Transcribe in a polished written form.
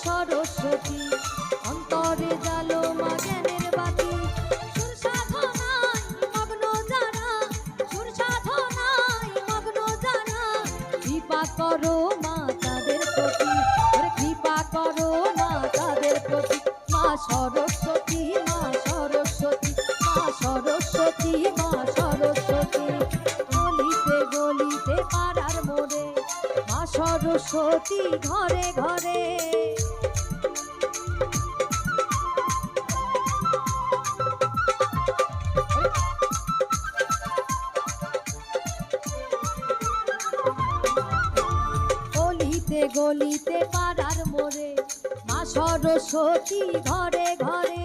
সরস্বতী অন্তরে জালো মা জ্ঞানের বাতি সুর সাধনায় মগ্ন যারা সুর সাধনায় মগ্ন যারা কৃপা করো মা তাদের প্রতি কৃপা করো মা তাদের প্রতি মা সরস্বতী মা সরস্বতী মা সরস্বতী মা সরস্বতী গলিতে গলিতে পাড়ার মোড়ে মা সরস্বতী ঘরে ঘরে গলিতে গলিতে পাড়ার মোড়ে মা সরস্বতী ঘরে ঘরে